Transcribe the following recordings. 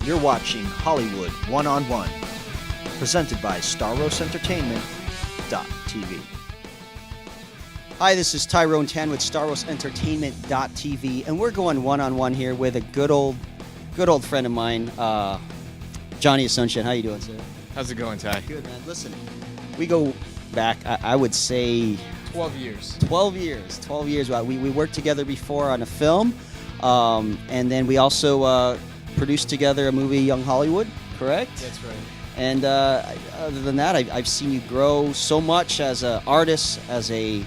You're watching Hollywood One-on-One, presented by Staros Entertainment.tv. Hi, this is TYRONE TANN with Staros Entertainment.tv, and we're going one-on-one here with a good old friend of mine, Johnny ASUNCION. How you doing, sir? How's it going, Ty? Good, man. Listen, we go back, I would say... 12 years. 12 years. 12 years. We worked together before on a film, and then we also produced together a movie, Young Hollywood, correct? That's right. And other than that, I've seen you grow so much as an artist, as a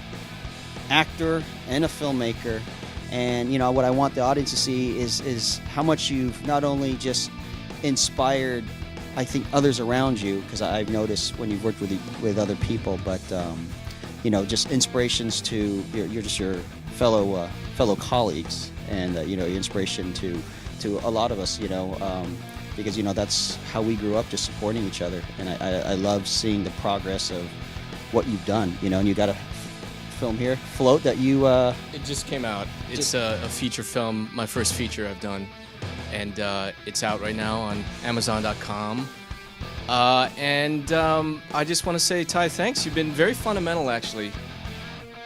actor, and a filmmaker. And you know what I want the audience to see is how much you've not only just inspired, I think, others around you, because I've noticed when you've worked with other people, but you know, just inspirations to your fellow colleagues, and you know, inspiration to a lot of us, you know, because you know that's how we grew up, just supporting each other. And I love seeing the progress of what you've done, you know. And you got a film here, Float, that you It just came out. It's a feature film, my first feature I've done, and it's out right now on Amazon.com. And I just want to say, Ty, thanks. You've been very fundamental, actually.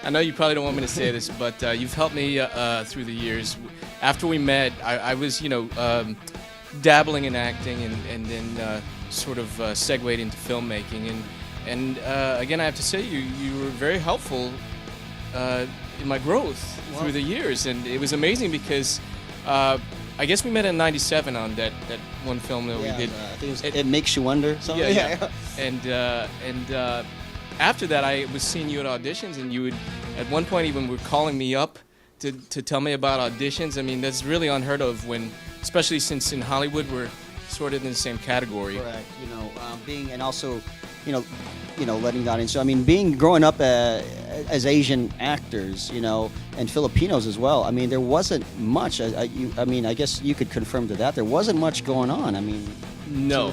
I know you probably don't want me to say this, but you've helped me through the years. After we met, I was, you know, dabbling in acting, and then sort of segued into filmmaking. And again, I have to say, you were very helpful in my growth through the years. And it was amazing because I guess we met in '97 on that one film that we did. I think it Makes You Wonder. Something. Yeah. And after that, I was seeing you at auditions, and you would, at one point, even were calling me up to tell me about auditions. I mean, that's really unheard of, when, especially since in Hollywood we're sort of in the same category. Correct. You know, being, and also, you know, letting the audience. I mean, growing up as Asian actors, you know, and Filipinos as well. I mean, there wasn't much. I mean, I guess you could confirm to that. There wasn't much going on. I mean, no.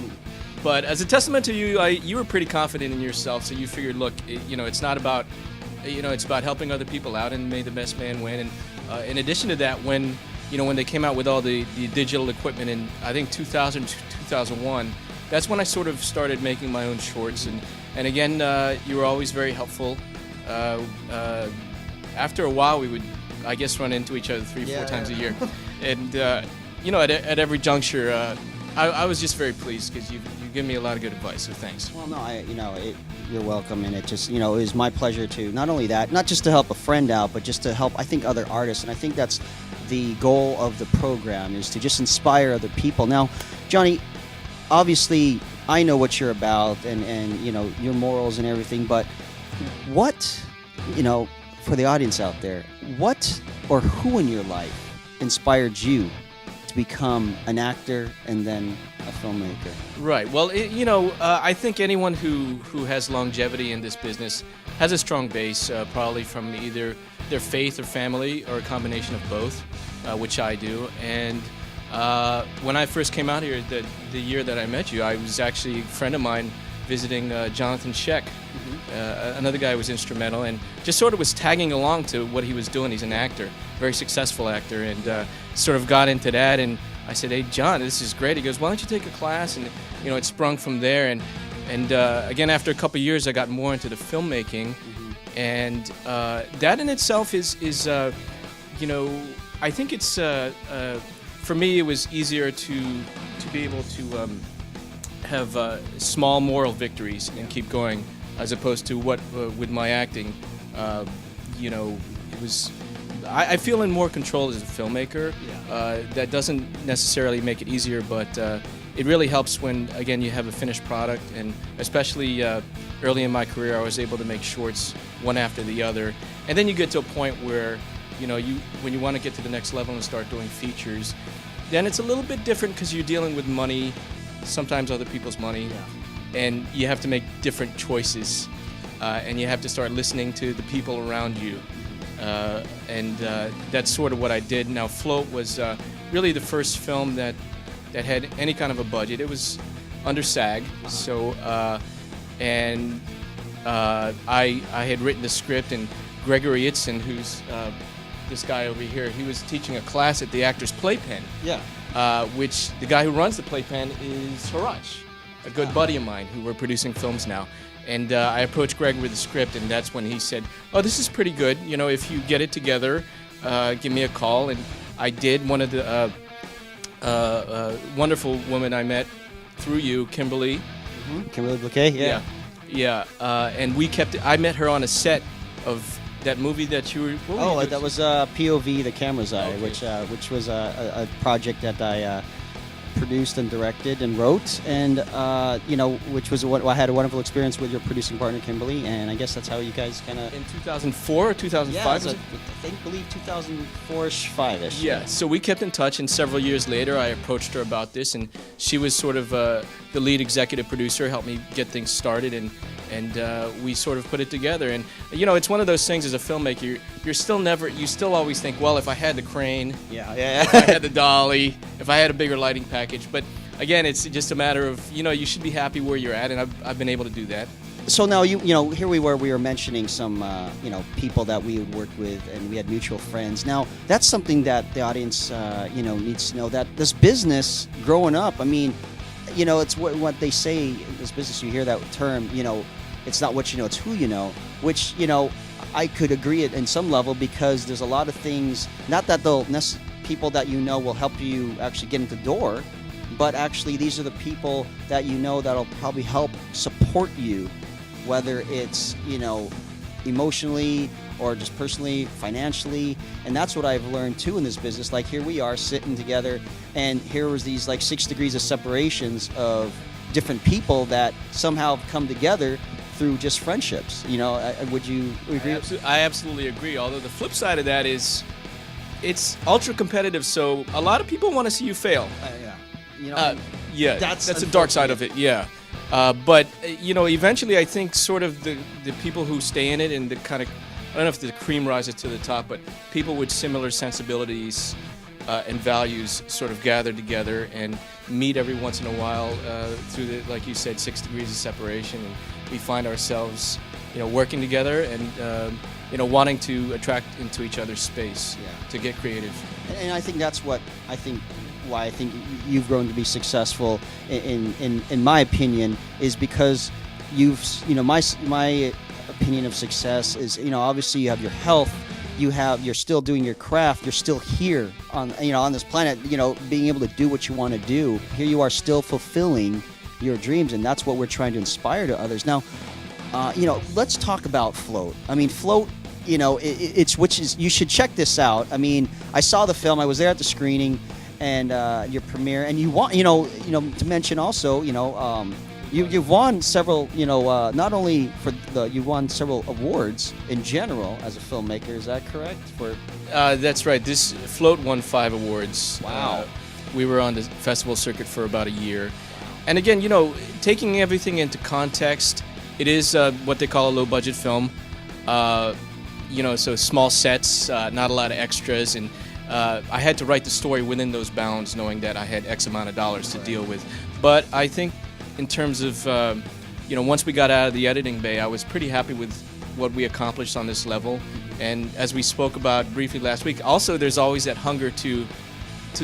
But as a testament to you, you were pretty confident in yourself, so you figured, look, you know, it's not about, you know, it's about helping other people out, and may the best man win. And in addition to that, when they came out with all the digital equipment in, I think, 2000, 2001, that's when I sort of started making my own shorts. And again, you were always very helpful. After a while, we would, I guess, run into each other 3-4 times a year. And, you know, at every juncture, I was just very pleased, because you give me a lot of good advice, so thanks. Well, no, you're welcome, and it just, you know, it was my pleasure to, not only that, not just to help a friend out, but just to help, I think, other artists. And I think that's the goal of the program, is to just inspire other people. Now, Johnny, obviously, I know what you're about, and you know, your morals and everything, but what, you know, for the audience out there, what or who in your life inspired you to become an actor and then a filmmaker? Right. Well, you know, I think anyone who has longevity in this business has a strong base, probably from either their faith or family, or a combination of both, which I do. And when I first came out here, the year that I met you, I was actually a friend of mine visiting Jonathan Sheck. Another guy who was instrumental, and just sort of was tagging along to what he was doing. He's an actor, very successful actor, and sort of got into that. And I said, "Hey, John, this is great." He goes, "Why don't you take a class?" And you know, it sprung from there. And again, after a couple of years, I got more into the filmmaking, and that in itself is you know, I think it's for me, it was easier to be able to have small moral victories and keep going, as opposed to what with my acting, you know, it was. I feel in more control as a filmmaker. That doesn't necessarily make it easier, but it really helps when, again, you have a finished product. And especially early in my career, I was able to make shorts one after the other. And then you get to a point where, you know, when you want to get to the next level and start doing features, then it's a little bit different, because you're dealing with money, sometimes other people's money, and you have to make different choices, and you have to start listening to the people around you. And that's sort of what I did. Now, Float was really the first film that had any kind of a budget. It was under SAG, so and I had written the script, and Gregory Itzin, who's this guy over here, he was teaching a class at the Actors Playpen. Yeah. which the guy who runs the playpen is Haraj, a good buddy of mine who we're producing films now. And I approached Greg with the script, and that's when he said, "Oh, this is pretty good. You know, if you get it together, give me a call." And I did. One of the wonderful woman I met through you, Kimberly. Mm-hmm. Kimberly Bouquet, Yeah. And we kept. I met her on a set of that movie that you were. That was POV, The Camera's Eye, Okay. which was a project that I produced and directed and wrote, and which was I had a wonderful experience with your producing partner Kimberly, and I guess that's how you guys kind of. In 2004 or 2005. Yeah, I believe 2004-ish, 5-ish. Yeah, so we kept in touch, and several years later I approached her about this, and she was sort of the lead executive producer, helped me get things started, and we sort of put it together. And it's one of those things as a filmmaker, you still always think, well, if I had the crane, if I had the dolly, if I had a bigger lighting package. But again, it's just a matter of, you should be happy where you're at, and I've been able to do that. So now here we were mentioning some people that we would work with, and we had mutual friends. Now that's something that the audience needs to know, that this business growing up, I mean, it's what they say in this business. You hear that term, it's not what you know, it's who you know, which I could agree in some level, because there's a lot of things, not that people that will help you actually get into the door, but actually these are the people that that'll probably help support you, whether it's emotionally or just personally, financially. And that's what I've learned too in this business. Like, here we are sitting together, and here was these like 6 degrees of separations of different people that somehow have come together through just friendships. Would you agree? I absolutely agree. Although the flip side of that is, it's ultra competitive, so a lot of people want to see you fail. That's the dark side of it. Yeah. But eventually I think sort of the people who stay in it, and the kind of, I don't know if the cream rises to the top, but people with similar sensibilities and values sort of gather together and meet every once in a while through the, like you said, 6 degrees of separation, and we find ourselves working together and wanting to attract into each other's space to get creative. And I think that's why I think you've grown to be successful in my opinion, is because you've my opinion of success is obviously you have your health, you're still doing your craft, you're still here on on this planet, being able to do what you want to do. Here you are still fulfilling your dreams, and that's what we're trying to inspire to others. Now let's talk about Float. I mean, Float, you should check this out. I mean, I saw the film, I was there at the screening and your premiere, and you want to mention also you've won several not only for you won several awards in general as a filmmaker. Is that correct? That's right. This Float won 5 awards. Wow. We were on the festival circuit for about a year, and again, taking everything into context, it is what they call a low budget film. So small sets, not a lot of extras, and I had to write the story within those bounds, knowing that I had X amount of dollars to deal with. But I think in terms of, once we got out of the editing bay, I was pretty happy with what we accomplished on this level. And as we spoke about briefly last week, also there's always that hunger to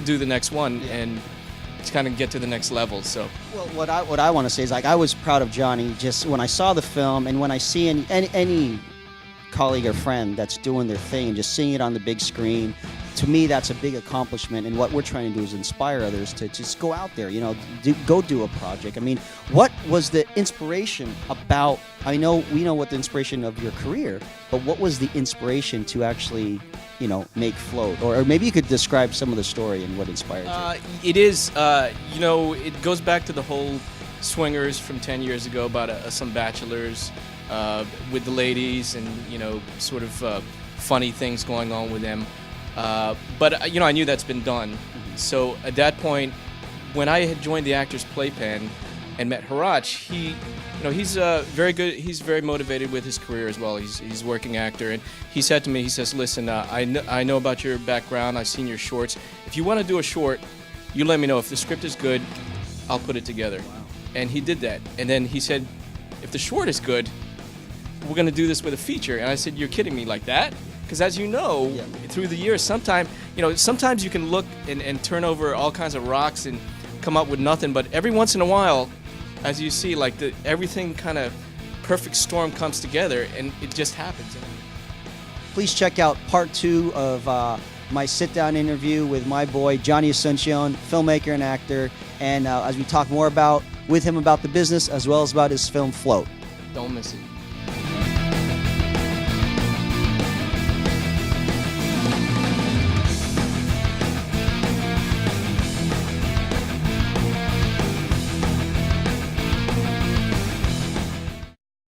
do the next one and to kind of get to the next level. So, well, what I want to say is, like, I was proud of Johnny just when I saw the film, and when I see any colleague or friend that's doing their thing and just seeing it on the big screen. To me, that's a big accomplishment, and what we're trying to do is inspire others to just go out there, go do a project. I mean, what was the inspiration about? We know what the inspiration of your career, but what was the inspiration to actually, make Float? Or maybe you could describe some of the story and what inspired you. It is, it goes back to the whole Swingers from 10 years ago about some bachelors with the ladies, and sort of funny things going on with them. But I knew that's been done. Mm-hmm. So at that point, when I had joined the Actors Playpen and met Haraj, he's very good. He's very motivated with his career as well. He's a working actor, and he said to me, he says, "Listen, I know about your background. I've seen your shorts. If you want to do a short, you let me know. If the script is good, I'll put it together." Wow. And he did that. And then he said, "If the short is good, we're going to do this with a feature." And I said, "You're kidding me, like that?" Because as you know, Yeah. through the years, sometimes you can look and turn over all kinds of rocks and come up with nothing. But every once in a while, as you see, like everything kind of perfect storm comes together, and it just happens. Please check out part 2 of my sit-down interview with my boy Johnny ASUNCION, filmmaker and actor, and as we talk more with him about the business as well as about his film Float. Don't miss it.